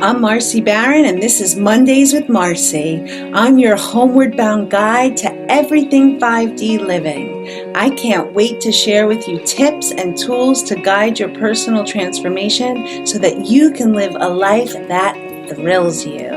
I'm Marcy Barron, and this is Mondays with Marcy. I'm your homeward bound guide to everything 5D living. I can't wait to share with you tips and tools to guide your personal transformation so that you can live a life that thrills you.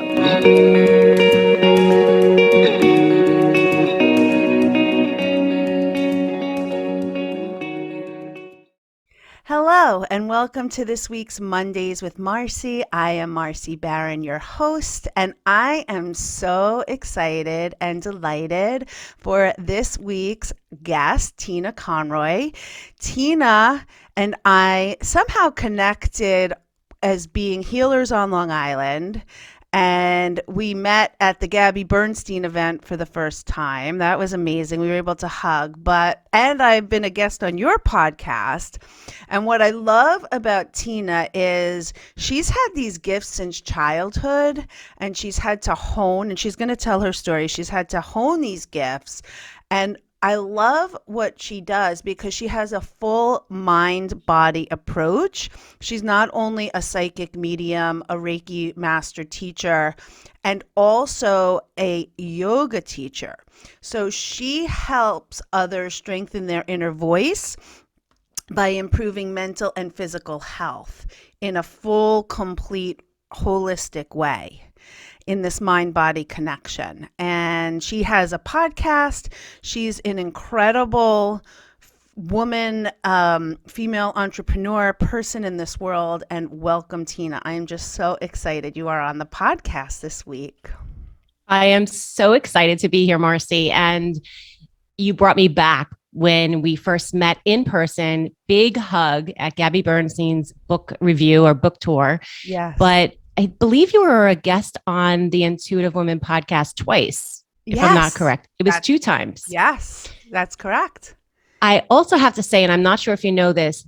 Hello, and welcome to this week's Mondays with Marcy. I am Marcy Barron, your host, and I am so excited and delighted for this week's guest, Tina Conroy. Tina and I somehow connected as being healers on Long Island. And we met at the Gabby Bernstein event for the first time. That was amazing. We were able to hug. And I've been a guest on your podcast. And what I love about Tina is she's had these gifts since childhood, and she's had to hone, and she's going to tell her story. She's had to hone these gifts. And I love what she does because she has a full mind-body approach. She's not only a psychic medium, a Reiki master teacher, and also a yoga teacher. So she helps others strengthen their inner voice by improving mental and physical health in a full, complete, holistic way, in this mind-body connection. And she has a podcast. She's an incredible woman, female entrepreneur person in this world. And welcome, Tina. I am just so excited you are on the podcast this week. I am so excited to be here, Marcy. And you brought me back when we first met in person. Big hug at Gabby Bernstein's book review or book tour. Yes. But I believe you were a guest on the Intuitive Women podcast twice, if I'm not correct. It was 2 times. Yes, that's correct. I also have to say, and I'm not sure if you know this,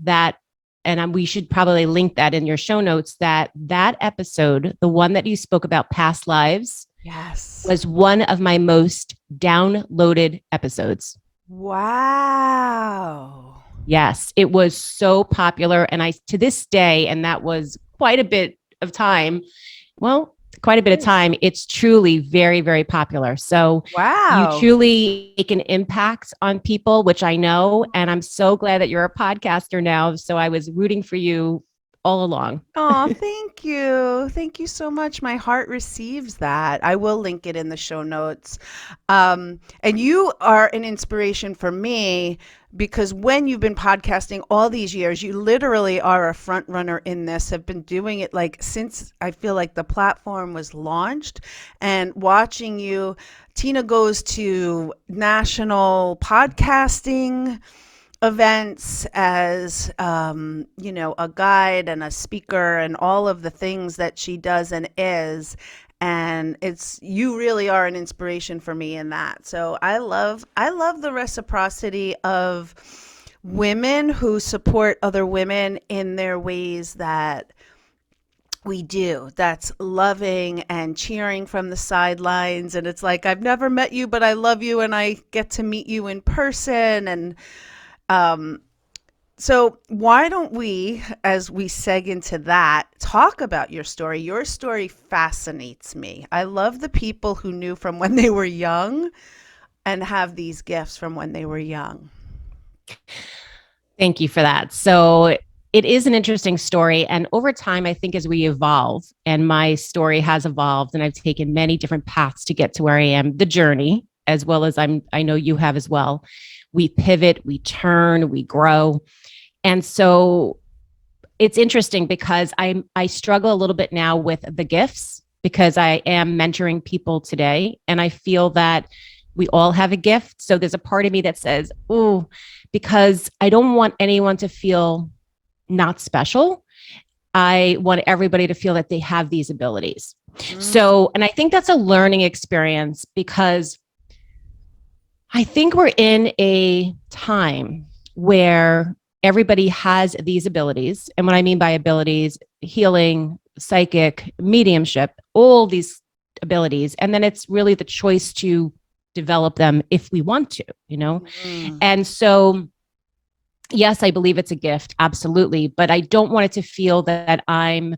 we should probably link that in your show notes, that episode, the one that you spoke about past lives, yes, was one of my most downloaded episodes. Wow. Yes, it was so popular. And to this day, and that was quite a bit of time. Well, quite a bit of time. It's truly very, very popular. So wow, you truly make an impact on people, which I know. And I'm so glad that you're a podcaster now. So I was rooting for you all along. Oh, thank you. Thank you so much. My heart receives that. I will link it in the show notes. And you are an inspiration for me because when you've been podcasting all these years, you literally are a front runner in this, have been doing it like since I feel like the platform was launched, and watching you. Tina goes to national podcasting events as a guide and a speaker and all of the things that she does and is, and you really are an inspiration for me in that. So I love the reciprocity of women who support other women in their ways that we do. That's loving and cheering from the sidelines, and it's like, I've never met you, but I love you, and I get to meet you in person. And so why don't we, as we seg into that, talk about your story? Your story fascinates me. I love the people who knew from when they were young and have these gifts from when they were young. Thank you for that. So it is an interesting story. And over time, I think as we evolve, and my story has evolved, and I've taken many different paths to get to where I am, the journey, as well as I know you have as well. We pivot, we turn, we grow. And so it's interesting because I struggle a little bit now with the gifts because I am mentoring people today. And I feel that we all have a gift. So there's a part of me that says, oh, because I don't want anyone to feel not special. I want everybody to feel that they have these abilities. So, and I think that's a learning experience because I think we're in a time where everybody has these abilities. And what I mean by abilities, healing, psychic, mediumship, all these abilities. And then it's really the choice to develop them if we want to, And so, yes, I believe it's a gift. Absolutely. But I don't want it to feel that I'm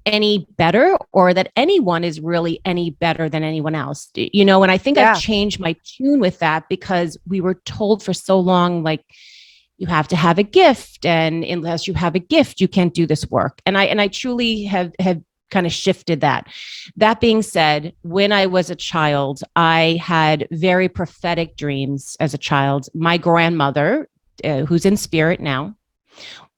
any better or that anyone is really any better than anyone else. And I think I've Yeah. changed my tune with that because we were told for so long, like, you have to have a gift, and unless you have a gift, you can't do this work. And I truly have kind of shifted that. That being said, when I was a child, I had very prophetic dreams as a child. My grandmother, who's in spirit now,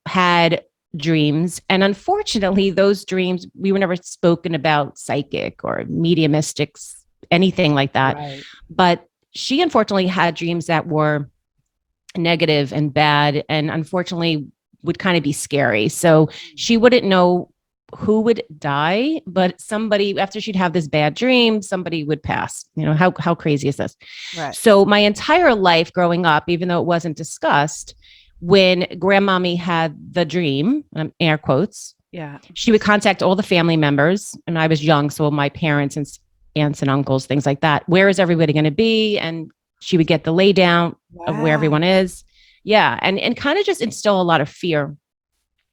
had dreams. And unfortunately, those dreams, we were never spoken about psychic or mediumistics, anything like that. Right. But she unfortunately had dreams that were negative and bad, and unfortunately would kind of be scary. So she wouldn't know who would die, but somebody, after she'd have this bad dream, somebody would pass. How crazy is this? Right. So my entire life growing up, even though it wasn't discussed, when grandmommy had the dream, air quotes, Yeah. she would contact all the family members. And I was young, so my parents and aunts and uncles, things like that. Where is everybody going to be? And she would get the lay down of where everyone is. Yeah. And kind of just instill a lot of fear.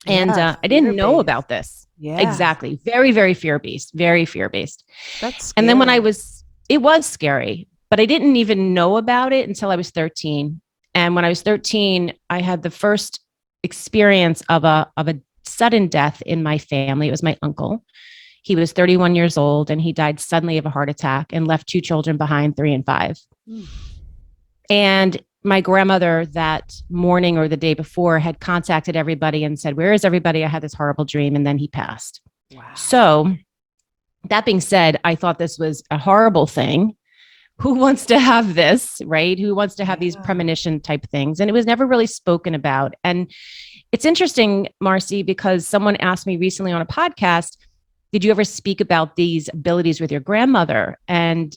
And Yeah, I didn't know fear-based. about this. Yeah. Exactly. Very, very fear-based, very fear-based. That's And then when scary. it was scary, but I didn't even know about it until I was 13. And when I was 13, I had the first experience of a sudden death in my family. It was my uncle. He was 31 years old, and he died suddenly of a heart attack and left two children behind, 3 and 5. Mm. And my grandmother that morning or the day before had contacted everybody and said, where is everybody? I had this horrible dream. And then he passed. Wow. So that being said, I thought this was a horrible thing. Who wants to have this, right? Who wants to have these premonition type things? And it was never really spoken about. And it's interesting, Marcy, because someone asked me recently on a podcast, did you ever speak about these abilities with your grandmother? And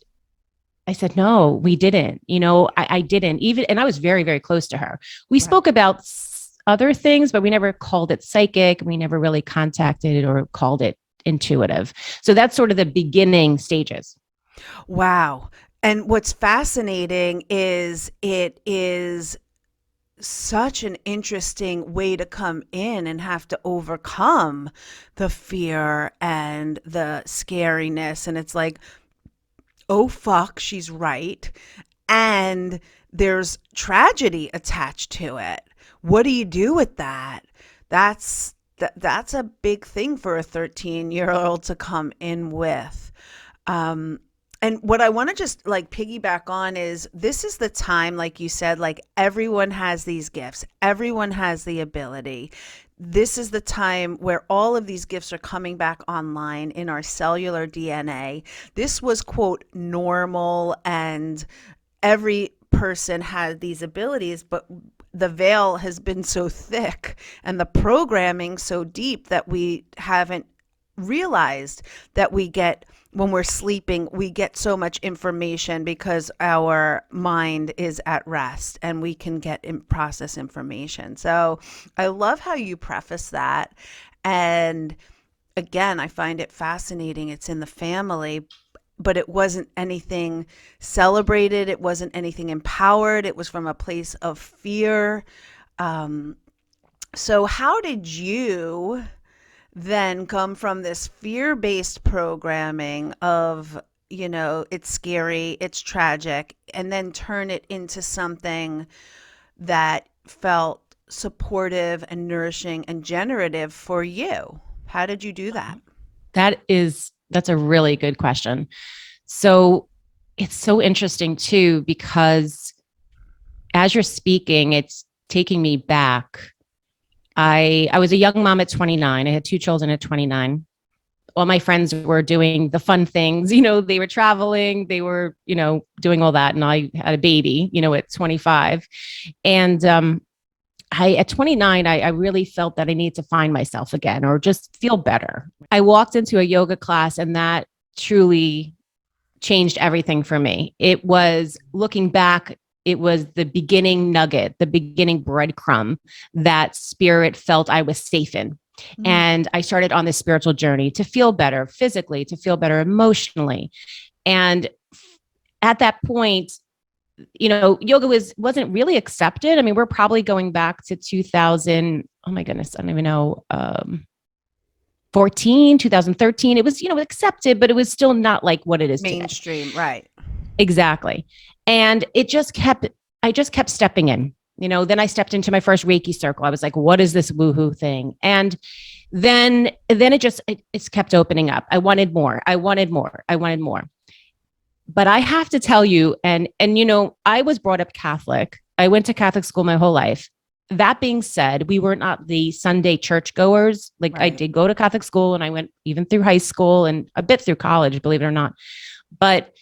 I said, no, we didn't. I didn't even, and I was very, very close to her. We spoke about other things, but we never called it psychic. We never really contacted it or called it intuitive. So that's sort of the beginning stages. Wow. And what's fascinating is it is such an interesting way to come in and have to overcome the fear and the scariness. And it's like, oh, fuck, she's right. And there's tragedy attached to it. What do you do with that? That's a big thing for a 13-year-old to come in with. And what I want to just like piggyback on is this is the time, like you said, like everyone has these gifts. Everyone has the ability. This is the time where all of these gifts are coming back online in our cellular DNA. This was, quote, normal, and every person had these abilities, but the veil has been so thick and the programming so deep that we haven't realized that we get, when we're sleeping, we get so much information because our mind is at rest and we can get and process information. So I love how you preface that. And again, I find it fascinating. It's in the family, but it wasn't anything celebrated. It wasn't anything empowered. It was from a place of fear. So how did you then come from this fear-based programming of, it's scary, it's tragic, and then turn it into something that felt supportive and nourishing and generative for you? How did you do that? That's a really good question. So it's so interesting too, because as you're speaking, it's taking me back. I was a young mom at 29. I had 2 children at 29. All my friends were doing the fun things, they were traveling, they were, doing all that. And I had a baby, at 25. And at 29, I really felt that I need to find myself again or just feel better. I walked into a yoga class, and that truly changed everything for me. It was, looking back, it was the beginning nugget, the beginning breadcrumb that spirit felt I was safe in. And I started on this spiritual journey to feel better physically, to feel better emotionally. And at that point, yoga wasn't really accepted. I mean, we're probably going back to 2000. Oh my goodness, I don't even know. 2013. It was, accepted, but it was still not like what it is today. Mainstream, right. Exactly. And I just kept stepping in. Then I stepped into my first Reiki circle. I was like, what is this woohoo thing? And then it's kept opening up. I wanted more. I wanted more. I wanted more. But I have to tell you, and I was brought up Catholic. I went to Catholic school my whole life. That being said, we were not the Sunday churchgoers. Like I Right. did go to Catholic school, and I went even through high school and a bit through college, believe it or not. But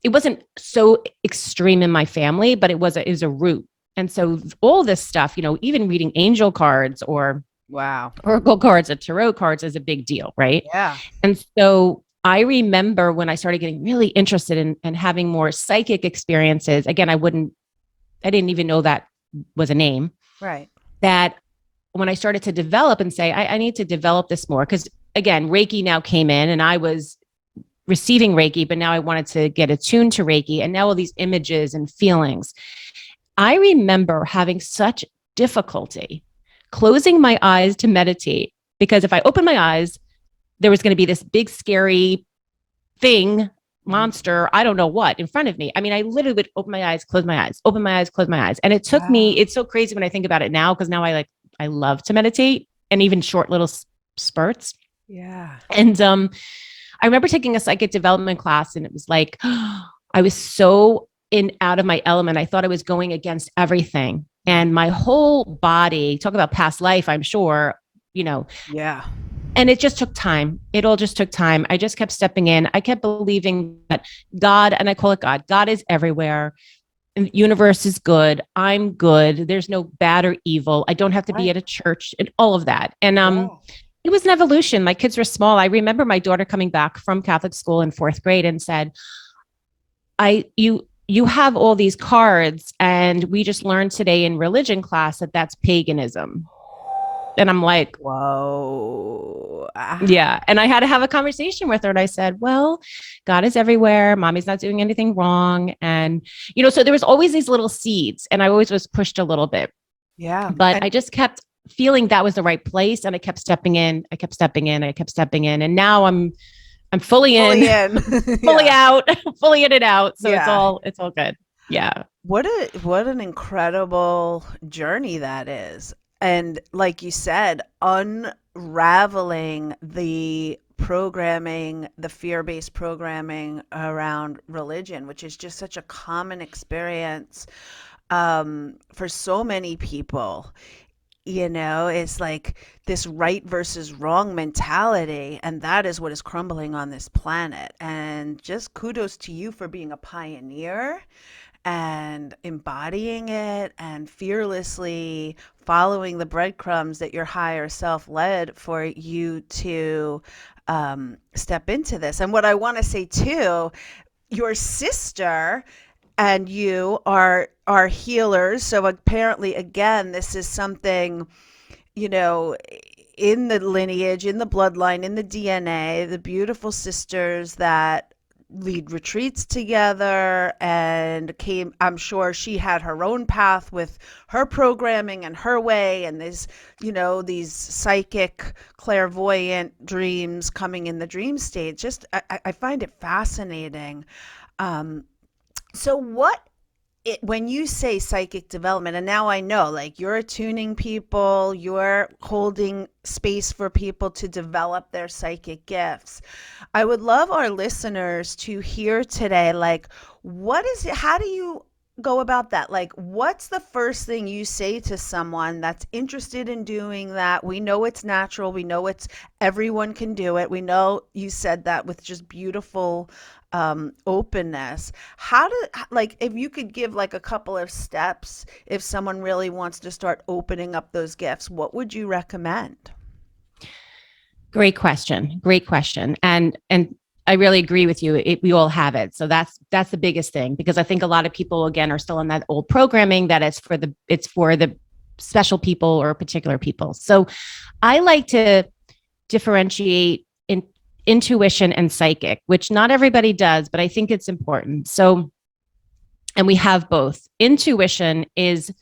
it wasn't so extreme in my family, but it was a root. And so all this stuff, even reading angel cards or Wow. oracle cards or tarot cards is a big deal, right? Yeah. And so I remember when I started getting really interested in having more psychic experiences. Again, I didn't even know that was a name. Right. That when I started to develop and say, I need to develop this more, because again, Reiki now came in and I was receiving Reiki, but now I wanted to get attuned to Reiki, and now all these images and feelings. I remember having such difficulty closing my eyes to meditate, because if I opened my eyes, there was going to be this big, scary thing, monster, I don't know what, in front of me. I mean, I literally would open my eyes, close my eyes, open my eyes, close my eyes. And it took me, Wow. it's so crazy when I think about it now, because now I love to meditate, and even short little spurts. Yeah. And I remember taking a psychic development class, and it was like, I was so out of my element. I thought I was going against everything. And my whole body, talk about past life, I'm sure, you know, Yeah. and it just took time. It all just took time. I just kept stepping in. I kept believing that God, and I call it God is everywhere. The universe is good. I'm good. There's no bad or evil. I don't have to be Right. at a church and all of that. And Yeah. it was an evolution. My kids were small. I remember my daughter coming back from Catholic school in fourth grade and said, you have all these cards, and we just learned today in religion class that that's paganism. And I'm like, Whoa. yeah. And I had to have a conversation with her. And I said, well, God is everywhere. Mommy's not doing anything wrong. And, so there was always these little seeds, and I always was pushed a little bit, Yeah. but And I just kept feeling that was the right place. And I kept stepping in, I kept stepping in, I kept stepping in. And now I'm fully in, fully in. fully Yeah. out, fully in and out. So Yeah. it's all good. Yeah. What an incredible journey that is. And like you said, unraveling the programming, the fear-based programming around religion, which is just such a common experience for so many people. It's like this right versus wrong mentality, and that is what is crumbling on this planet. And just kudos to you for being a pioneer and embodying it and fearlessly following the breadcrumbs that your higher self led for you to step into this. And what I want to say too, your sister and you are healers. So apparently, again, this is something, you know, in the lineage, in the bloodline, in the DNA, the beautiful sisters that lead retreats together and came, I'm sure she had her own path with her programming and her way, and these psychic clairvoyant dreams coming in the dream state. Just I find it fascinating. um so when you say psychic development, and now I know, like, you're attuning people, you're holding space for people to develop their psychic gifts. I would love our listeners to hear today, like, what is it? How do you go about that? Like, what's the first thing you say to someone that's interested in doing that? We know it's natural. We know everyone can do it. We know you said that with just beautiful openness. Like, if you could give like a couple of steps, if someone really wants to start opening up those gifts, what would you recommend? Great question. Great question. And I really agree with you. We all have it. So that's the biggest thing, because I think a lot of people, again, are still in that old programming that it's for the special people or particular people. So I like to differentiate in intuition and psychic, which not everybody does, but I think it's important. So, and we have both. Intuition is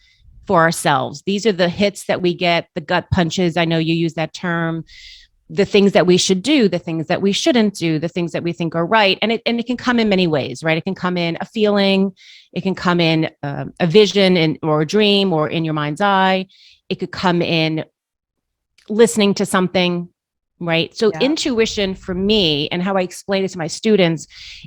for ourselves. These are the hits that we get, the gut punches. I know you use that term. the things that we should do, the things that we shouldn't do, the things that we think are right. And it can come in many ways, right? It can come in a feeling, it can come in a vision or a dream or in your mind's eye. It could come in listening to something, right? So Yeah. intuition for me and how I explain it to my students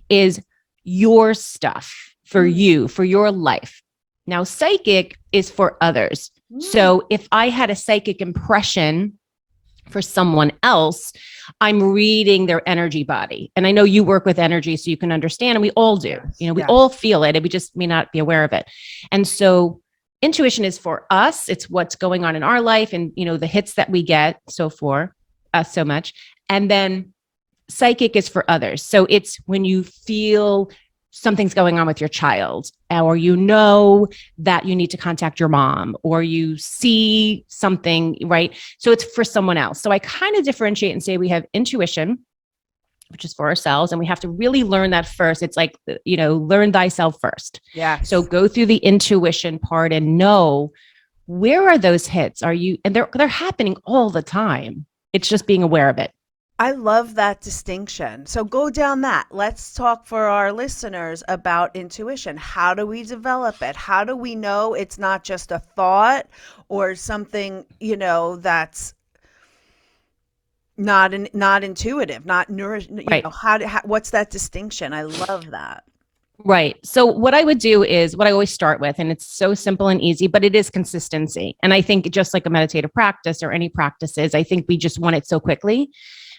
is your stuff for you, for your life. Now, psychic is for others. So if I had a psychic impression for someone else, I'm reading their energy body. And I know you work with energy, so you can understand, and we all do. Yes. You know, we all feel it, and we just may not be aware of it. And so intuition is for us. It's what's going on in our life and, you know, the hits that we get. So for us so much. And then psychic is for others. So it's when you feel something's going on with your child, or you know that you need to contact your mom, or you see something, right? So it's for someone else. So I kind of differentiate and say we have intuition, which is for ourselves, and we have to really learn that first. It's like, you know, learn thyself first. Yeah. So go through the intuition part and know where are those hits? Are you, and they're happening all the time. It's just being aware of it. I love that distinction. So go down that. Let's talk for our listeners about intuition. How do we develop it? How do we know it's not just a thought or something, you know, that's not intuitive, not nourishing, Right. What's that distinction? I love that. Right. So what I would do is what I always start with, and it's so simple and easy, but it is consistency. And I think just like a meditative practice or any practices, I think we just want it so quickly.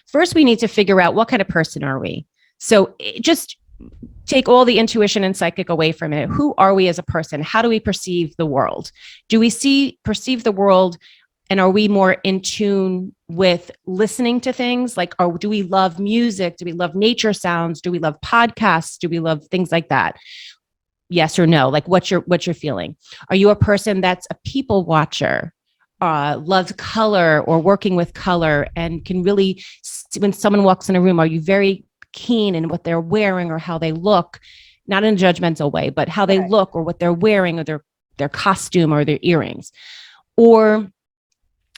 First, we need to figure out what kind of person are we? So just take all the intuition and psychic away from it. Who are we as a person? How do we perceive the world? Do we perceive the world, and are we more in tune with listening to things? Like, do we love music? Do we love nature sounds? Do we love podcasts? Do we love things like that? Yes or no? Like, what's your feeling? Are you a person that's a people watcher? Loves color or working with color and can really, when someone walks in a room, are you very keen in what they're wearing or how they look, not in a judgmental way, but how they look or what they're wearing or their costume or their earrings? Or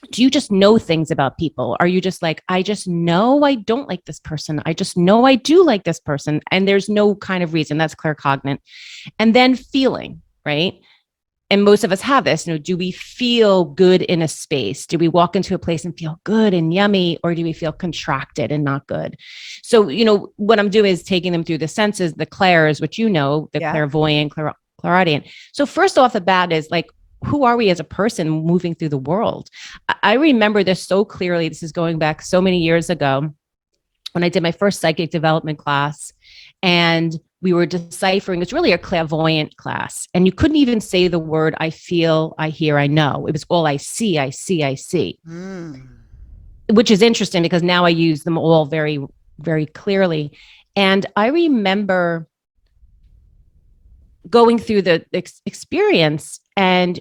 do you just know things about people? Are you just like, I just know I don't like this person. I just know I do like this person. And there's no kind of reason. That's claircognizant. And then feeling, right? And most of us have this, you know, do we feel good in a space? Do we walk into a place and feel good and yummy, or do we feel contracted and not good? So, you know, what I'm doing is taking them through the senses, the clairs, which, you know, the clairvoyant, clairaudient. So first off the bat is like, who are we as a person moving through the world? I remember this so clearly. This is going back so many years ago when I did my first psychic development class, and we were deciphering. It's really a clairvoyant class. And you couldn't even say the word, I feel, I hear, I know. It was all I see, I see, I see. Which is interesting because now I use them all very, very clearly. And I remember going through the experience, and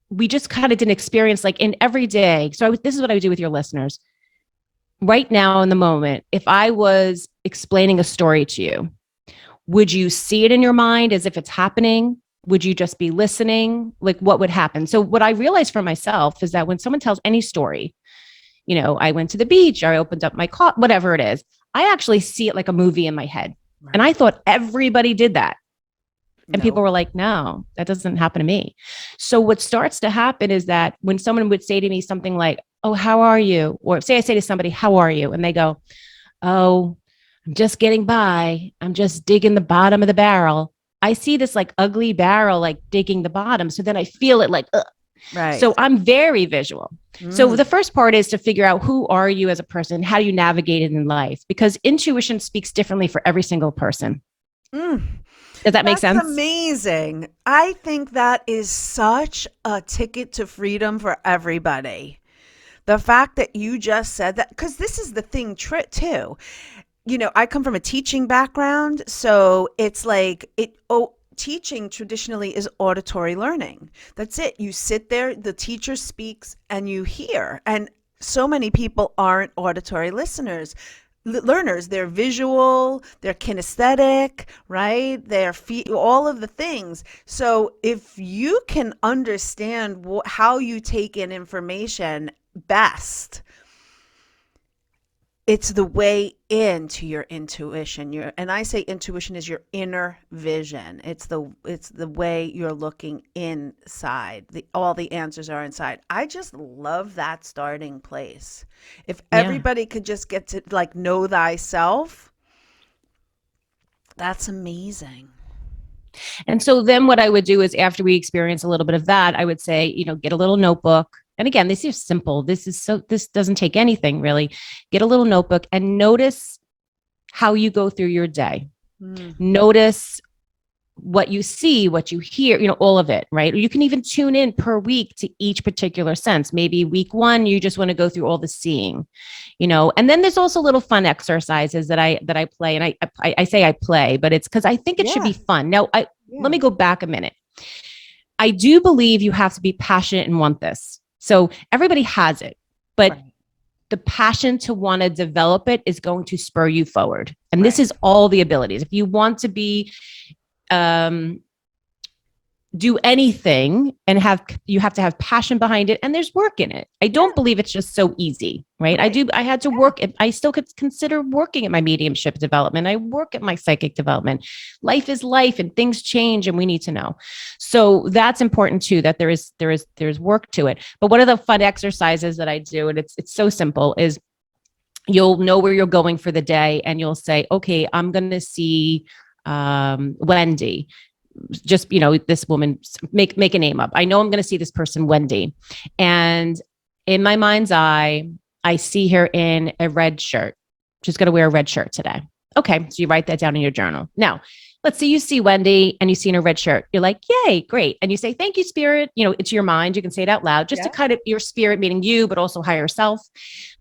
we just kind of did an experience like in every day. So this is what I would do with your listeners. Right now in the moment, if I was explaining a story to you, would you see it in your mind as if it's happening? Would you just be listening? Like, what would happen? So what I realized for myself is that when someone tells any story, you know, I went to the beach, or I opened up my car, whatever it is, I actually see it like a movie in my head. Right. And I thought everybody did that. And people were like, no, that doesn't happen to me. So what starts to happen is that when someone would say to me something like, oh, how are you? Or say I say to somebody, how are you? And they go, oh, I'm just getting by. I'm just digging the bottom of the barrel. I see this like ugly barrel, like digging the bottom. So then I feel it like, ugh. Right. So I'm very visual. So the first part is to figure out who are you as a person? How do you navigate it in life? Because intuition speaks differently for every single person. Does that make sense? That's amazing. I think that is such a ticket to freedom for everybody. The fact that you just said that, because this is the thing too. You know, I come from a teaching background, so it's like teaching traditionally is auditory learning. That's it. You sit there, the teacher speaks, and you hear. And so many people aren't auditory learners. They're visual, they're kinesthetic, right? They're all of the things. So if you can understand how you take in information best, it's the way into your intuition. And I say intuition is your inner vision. It's the way you're looking inside. All the answers are inside. I just love that starting place. If Yeah. everybody could just get to like know thyself, that's amazing. And so then what I would do is after we experience a little bit of that, I would say, get a little notebook. And again, this is simple. This doesn't take anything really. Get a little notebook and notice how you go through your day. Mm. Notice what you see, what you hear, all of it, right? You can even tune in per week to each particular sense. Maybe week 1, you just want to go through all the seeing, and then there's also little fun exercises that I play. And I say I play, but it's because I think it should Yeah. be fun. Now, let Yeah. me go back a minute. I do believe you have to be passionate and want this. So everybody has it, but Right. the passion to want to develop it is going to spur you forward. And this Right. is all the abilities. If you want to be, do anything and you have to have passion behind it, and there's work in it. I Yeah. don't believe it's just so easy, right? Right. I had to Yeah. work at, I still could consider working at my mediumship development. I work at my psychic development. Life is life and things change and we need to know. So that's important too, that there's work to it. But one of the fun exercises that I do, and it's so simple, is you'll know where you're going for the day and you'll say, okay, I'm going to see Wendy. Just, this woman, make a name up. I know I'm going to see this person, Wendy. And in my mind's eye, I see her in a red shirt. She's going to wear a red shirt today. Okay. So you write that down in your journal. Now, let's say you see Wendy and you see in a red shirt. You're like, yay, great. And you say, thank you, spirit. It's your mind. You can say it out loud just to Yeah. kind of your spirit, meaning you, but also higher self.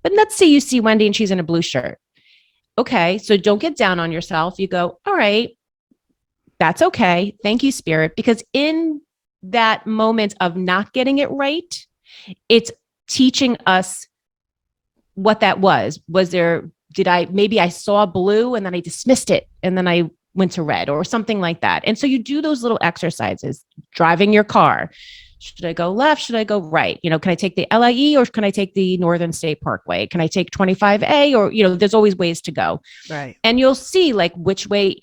But let's say you see Wendy and she's in a blue shirt. Okay. So don't get down on yourself. You go, all right, that's okay. Thank you, spirit. Because in that moment of not getting it right, it's teaching us what that was. Maybe I saw blue and then I dismissed it and then I went to red or something like that. And so you do those little exercises, driving your car. Should I go left? Should I go right? Can I take the LIE or can I take the Northern State Parkway? Can I take 25A? Or, there's always ways to go. Right. And you'll see like which way,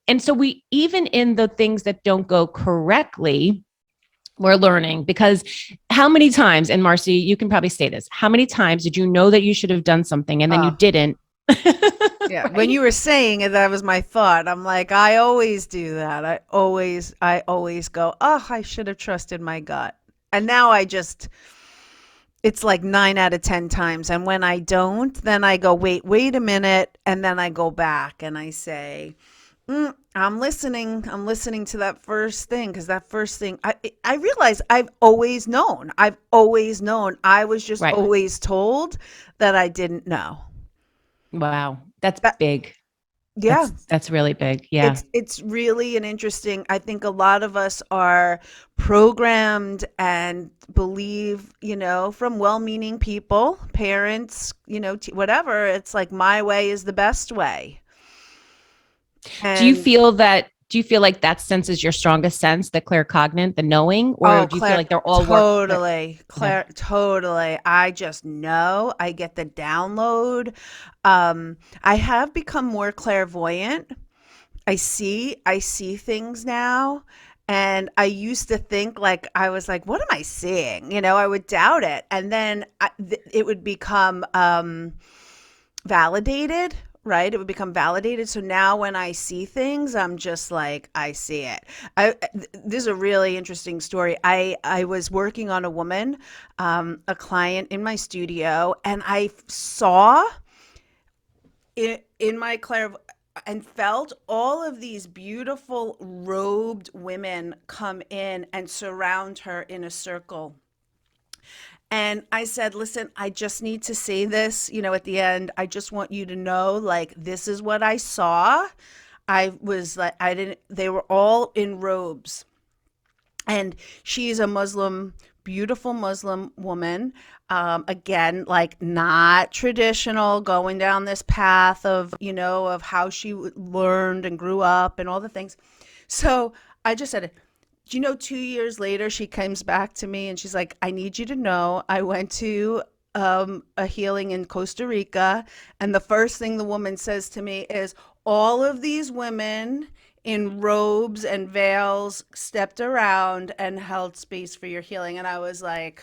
and so we, even in the things that don't go correctly, we're learning. Because how many times, and Marcy, you can probably say this, how many times did you know that you should have done something and then you didn't? Yeah. Right? When you were saying it, that was my thought. I'm like, I always do that. I always go, oh, I should have trusted my gut. And now it's like 9 out of 10 times. And when I don't, then I go, wait a minute. And then I go back and I say, I'm listening. I'm listening to that first thing. Cause that first thing, I realize I've always known. I was just Right. always told that I didn't know. Wow. That's That, big. yeah. That's really big. Yeah. It's really an interesting. I think a lot of us are programmed and believe, from well-meaning people, parents, whatever. It's like my way is the best way. Do you And feel that do you feel like that sense is your strongest sense, the claircognate, the knowing, or oh, do you feel Claire, like they're all totally, okay. Claire, totally. I just know. I get the download. I have become more clairvoyant. I see things now. And I used to think like I was like, what am I seeing? I would doubt it. And then it would become validated, right? It would become validated. So now when I see things, I'm just like, I see it. This is a really interesting story. I was working on a woman, a client in my studio, and I saw in my and felt all of these beautiful robed women come in and surround her in a circle. And I said, listen, I just need to say this, at the end. I just want you to know, like, this is what I saw. I was like, they were all in robes. And she's a Muslim, beautiful Muslim woman. Again, like not traditional, going down this path of how she learned and grew up and all the things. So I just said, 2 years later, she comes back to me and she's like, I need you to know I went to a healing in Costa Rica, and the first thing the woman says to me is, all of these women in robes and veils stepped around and held space for your healing. And I was like,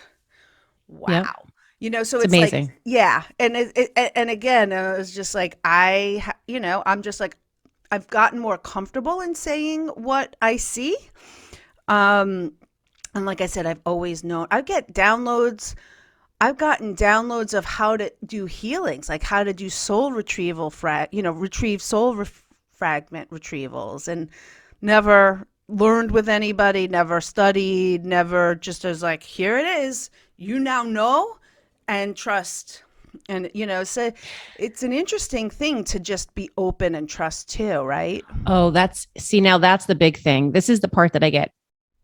Yep. wow. So It's it's like, amazing. yeah. And again, it was just like, I'm just like, I've gotten more comfortable in saying what I see. Um, and like I said, I've always known, I've gotten downloads of how to do healings, like how to do soul retrieval, retrieve fragment retrievals, and never learned with anybody, never studied, never, just as like, here it is, you now know and trust. And, so it's an interesting thing to just be open and trust too, right? Oh, now that's the big thing. This is the part that I get.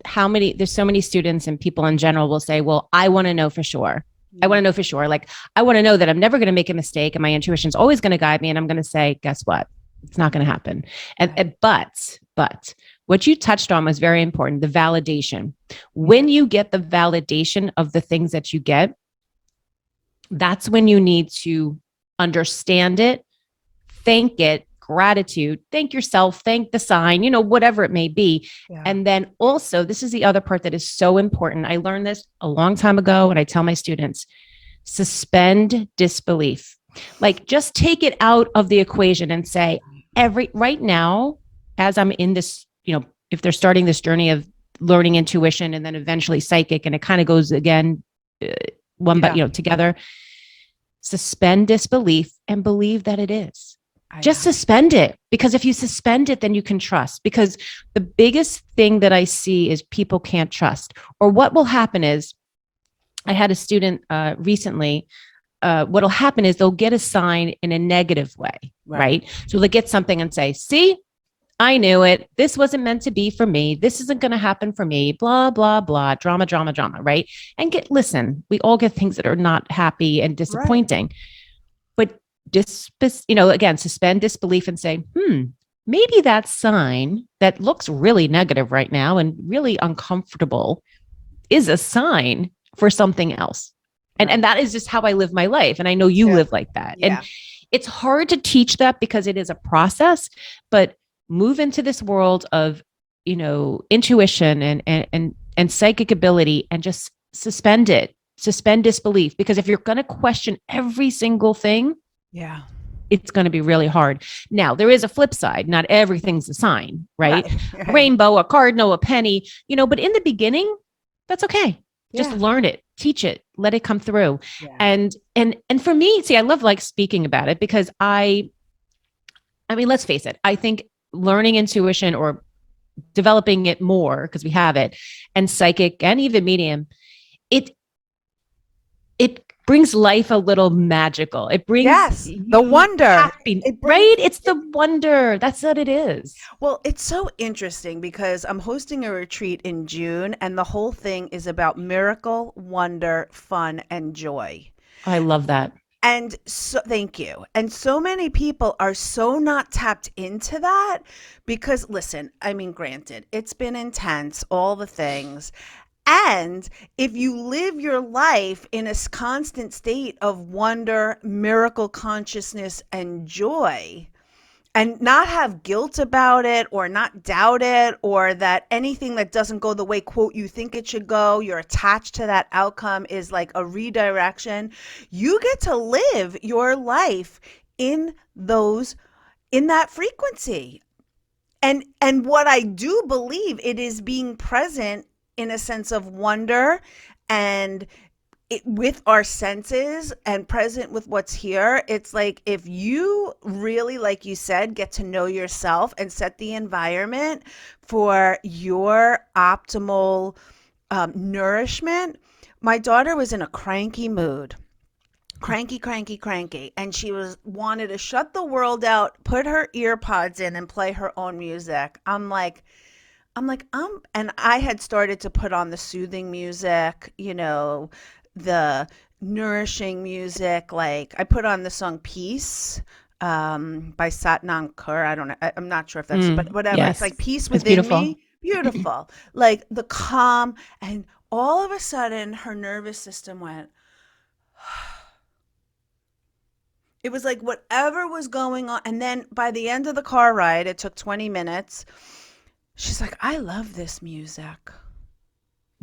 There's so many students and people in general will say, well, I want to know for sure. I want to know for sure. Like, I want to know that I'm never going to make a mistake and my intuition's always going to guide me. And I'm going to say, guess what? It's not going to happen. But what you touched on was very important. The validation. When you get the validation of the things that you get, that's when you need to understand it, thank it, gratitude, thank yourself, thank the sign, whatever it may be. Yeah. And then also, this is the other part that is so important. I learned this a long time ago, and I tell my students, suspend disbelief. Like, just take it out of the equation and say, right now, as I'm in this, if they're starting this journey of learning intuition and then eventually psychic, and it kind of goes again, together, suspend disbelief and believe that it is. Just suspend it, because if you suspend it, then you can trust. Because the biggest thing that I see is people can't trust. Or what will happen is, I had a student recently, what'll happen is they'll get a sign in a negative way, right? So they'll get something and say, see, I knew it. This wasn't meant to be for me. This isn't going to happen for me. Blah, blah, blah, drama, drama, drama, right? And listen, we all get things that are not happy and disappointing. Right. But again, suspend disbelief and say, maybe that sign that looks really negative right now and really uncomfortable is a sign for something else. And that is just how I live my life. And I know you live like that. Yeah. And it's hard to teach that because it is a process, but move into this world of, intuition and psychic ability, and just suspend disbelief. Because if you're going to question every single thing, it's going to be really hard. Now, there is a flip side. Not everything's a sign, right? A rainbow, a cardinal, a penny, but in the beginning, that's okay. Just learn it, teach it, let it come through. Yeah. And for me, see, I love like speaking about it, because I mean, let's face it. I think learning intuition or developing it more, because we have it, and psychic and even medium, it brings life a little magical. It brings the wonder, right? It's the wonder. That's what it is. Well, it's so interesting because I'm hosting a retreat in June, and the whole thing is about miracle, wonder, fun, and joy. I love that. And so, thank you. And so many people are so not tapped into that because, listen, I mean, granted, it's been intense, all the things. And if you live your life in a constant state of wonder, miracle consciousness, and joy, and not have guilt about it or not doubt it, or that anything that doesn't go the way, quote, you think it should go, you're attached to that outcome, is like a redirection, you get to live your life in that frequency. And what I do believe, it is being present in a sense of wonder and with our senses and present with what's here. It's like, if you really, like you said, get to know yourself and set the environment for your optimal nourishment. My daughter was in a cranky mood. Cranky. And she wanted to shut the world out, put her ear pods in and play her own music. And I had started to put on the soothing music, the nourishing music. Like, I put on the song Peace by Satnam Kaur. I'm not sure if that's, but whatever. Yes. It's like peace within me. Beautiful. Like the calm. And all of a sudden her nervous system went, It was like whatever was going on. And then by the end of the car ride, it took 20 minutes. She's like, I love this music.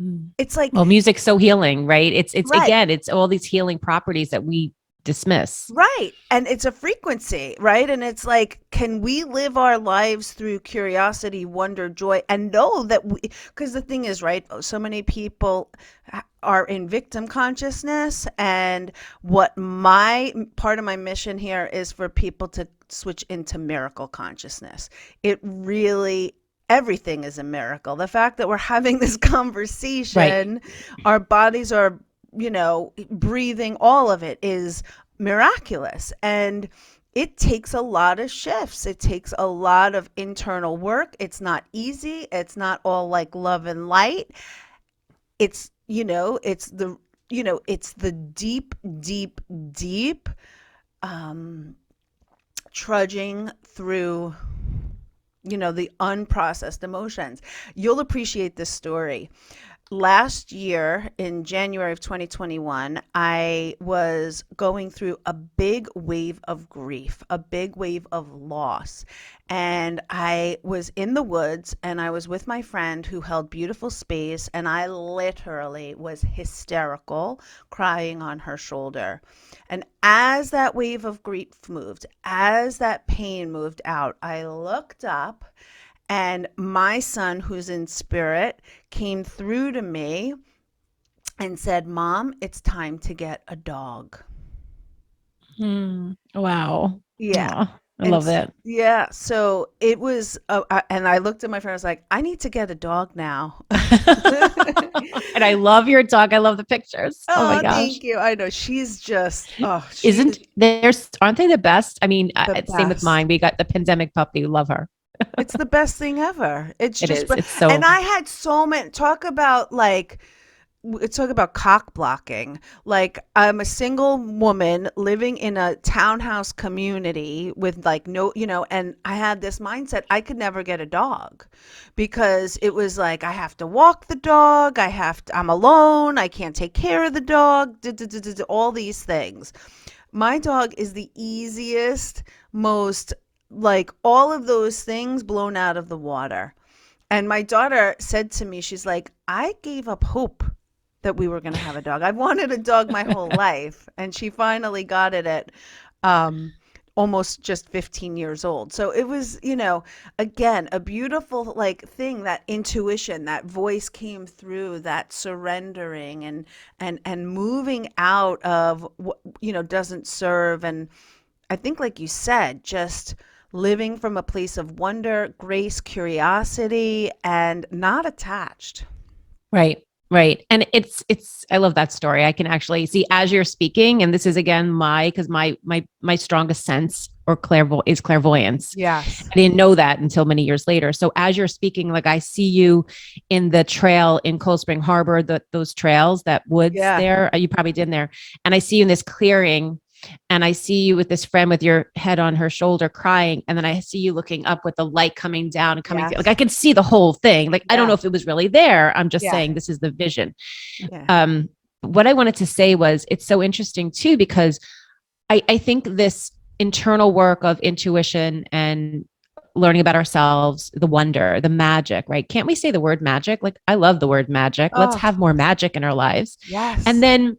Mm. It's like, Well, music's so healing, right? It's right. again, it's all these healing properties that we dismiss. Right. And it's a frequency, right? And it's like, can we live our lives through curiosity, wonder, joy, and know that we, because the thing is, right? So many people are in victim consciousness. And what my part of my mission here is for people to switch into miracle consciousness. It really, everything is a miracle. The fact that we're having this Right. conversation, our bodies are, breathing, all of it is miraculous. And it takes a lot of shifts. It takes a lot of internal work. It's not easy. It's not all like love and light. It's, it's the deep, deep, deep um, trudging through, the unprocessed emotions. You'll appreciate this story. Last year in January of 2021, I was going through a big wave of grief, a big wave of loss. And I was in the woods and I was with my friend who held beautiful space, and I literally was hysterical, crying on her shoulder. And as that wave of grief moved, as that pain moved out, I looked up, and my son, who's in spirit, came through to me and said, Mom, it's time to get a dog. Wow. Yeah. Oh, I And love it. yeah, so it was, and I looked at my friend, I was like, I need to get a dog now. And I love your dog. I love the pictures. Oh my Oh, gosh. thank you. I know she's just, oh, she Isn't is there's aren't they the best? I mean, the same with best. mine. We got the pandemic puppy. Love her. It's the best thing ever. It's It just, is. It's and so I had so many, talk about like, talk about cock blocking. Like, I'm a single woman living in a townhouse community with like no, and I had this mindset I could never get a dog because it was like I have to walk the dog, I'm alone, I can't take care of the dog, all these things. My dog is the easiest, most, like, all of those things blown out of the water. And my daughter said to me, she's like, I gave up hope that we were going to have a dog. I've wanted a dog my whole life. And she finally got it at um, almost just 15 years old. So it was, again, a beautiful like thing, that intuition, that voice came through, that surrendering and moving out of what, doesn't serve. And I think, like you said, just living from a place of wonder, grace, curiosity, and not attached. right. Right. And it's I love that story. I can actually see as you're speaking, and this is again because my strongest sense or is clairvoyance. Yes. I didn't know that until many years later. So as you're speaking, like I see you in the trail in Cold Spring Harbor, those trails, that woods Yeah. there, you probably did there. And I see you in this clearing, and I see you with this friend with your head on her shoulder crying. And then I see you looking up with the light coming down and coming through. Like Yes. I can see the whole thing. Like I don't Yeah. know if it was really there. I'm just Yeah. saying this is the vision. Yeah. What I wanted to say was it's so interesting too, because I think this internal work of intuition and learning about ourselves, the wonder, the magic, right? Can't we say the word magic? Like, I love the word magic. Let's Oh, have more magic in our lives. And yes. then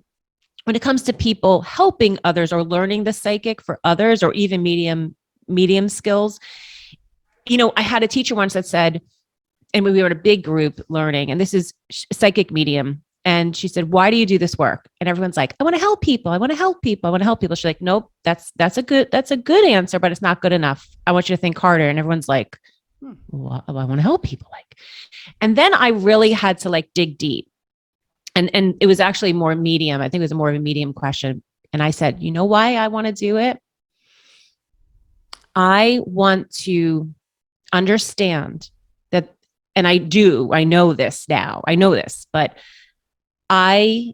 when it comes to people helping others or learning the psychic for others, or even medium skills, I had a teacher once that said, and we were in a big group learning, and this is psychic medium. And she said, why do you do this work? And everyone's like, I want to help people. I want to help people. I want to help people. She's like, nope, that's a good answer, but it's not good enough. I want you to think harder. And everyone's like, Hmm. well, I want to help people. Like, and then I really had to like dig deep. And it was actually more medium. I think it was more of a medium question. And I said, you know why I want to do it? I want to understand that, and I know this now. I know this, but I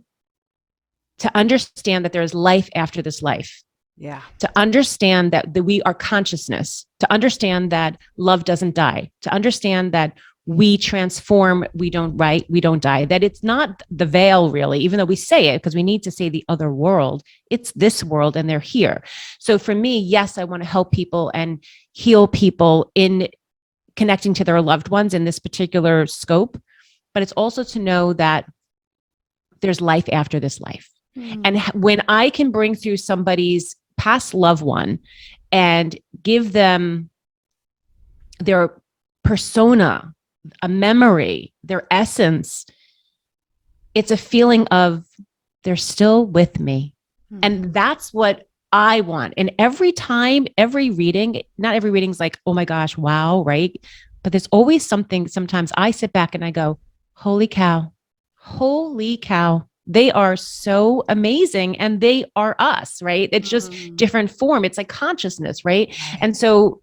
to understand that there is life after this life, Yeah. to understand that we are consciousness, to understand that love doesn't die, to understand that we transform, we don't die, that it's not the veil really, even though we say it because we need to say the other world, it's this world and they're here. So for me, yes, I want to help people and heal people in connecting to their loved ones in this particular scope, but it's also to know that there's life after this life. And when I can bring through somebody's past loved one and give them their persona, a memory, their essence, it's a feeling of they're still with me. And that's what I want. And every time, every reading, not every reading's like, oh my gosh, wow, right? But there's always something. Sometimes I sit back and I go, holy cow, they are so amazing and they are us, right? It's just different form. It's like consciousness, right? And so,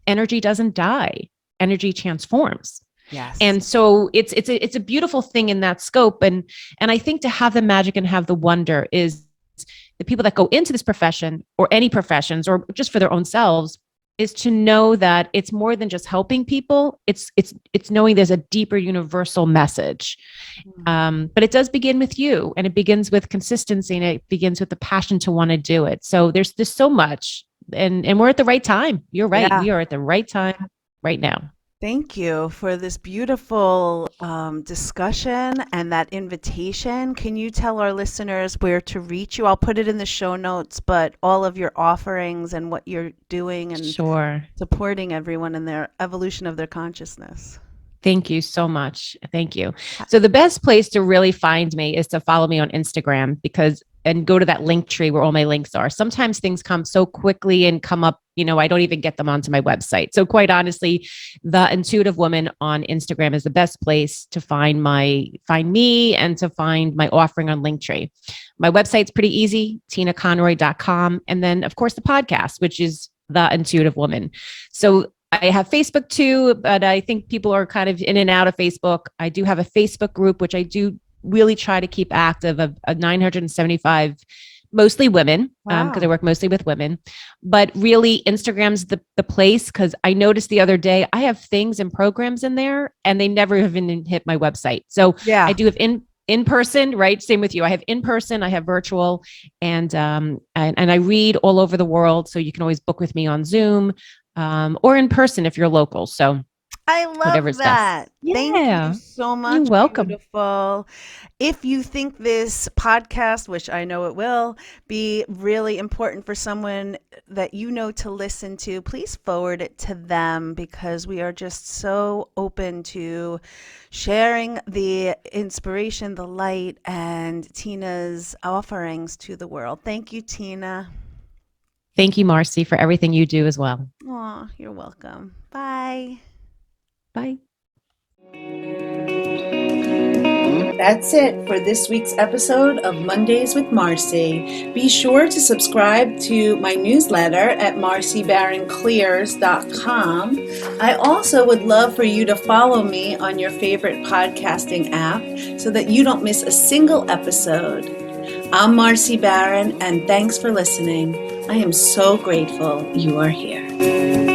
energy doesn't die, energy transforms. Yes. And so it's a beautiful thing in that scope. And I think to have the magic and have the wonder is the people that go into this profession or any professions or just for their own selves is to know that it's more than just helping people. It's knowing there's a deeper universal message. But it does begin with you, and it begins with consistency, and it begins with the passion to want to do it. So there's so much, and we're at the right time. You're right. Yeah. We are at the right time right now. Thank you for this beautiful discussion and that invitation. Can you tell our listeners where to reach you? I'll put it in the show notes, but all of your offerings and what you're doing and supporting everyone in their evolution of their consciousness. Thank you so much. Thank you. So the best place to really find me is to follow me on Instagram and go to that link tree where all my links are. Sometimes things come so quickly and come up, I don't even get them onto my website. So quite honestly, The Intuitive Woman on Instagram is the best place to find me and to find my offering on Linktree. My website's pretty easy, tinaconroy.com. And then of course the podcast, which is The Intuitive Woman. So I have Facebook too, but I think people are kind of in and out of Facebook. I do have a Facebook group, which I do really try to keep active, of 975, mostly women, because I work mostly with women. But really, Instagram's the place, because I noticed the other day I have things and programs in there, and they never even hit my website. So I do have in person, right? Same with you. I have in person, I have virtual, and I read all over the world. So you can always book with me on Zoom or in person if you're local. So I love that. Yeah. Thank you so much. You're welcome. Beautiful. If you think this podcast, which I know it will, be really important for someone that you know to listen to, please forward it to them, because we are just so open to sharing the inspiration, the light, and Tina's offerings to the world. Thank you, Tina. Thank you, Marcy, for everything you do as well. Oh, you're welcome. Bye. Bye. That's it for this week's episode of Mondays with Marcy. Be sure to subscribe to my newsletter at marcybaronclears.com. I also would love for you to follow me on your favorite podcasting app so that you don't miss a single episode. I'm Marcy Baron, and thanks for listening. I am so grateful you are here.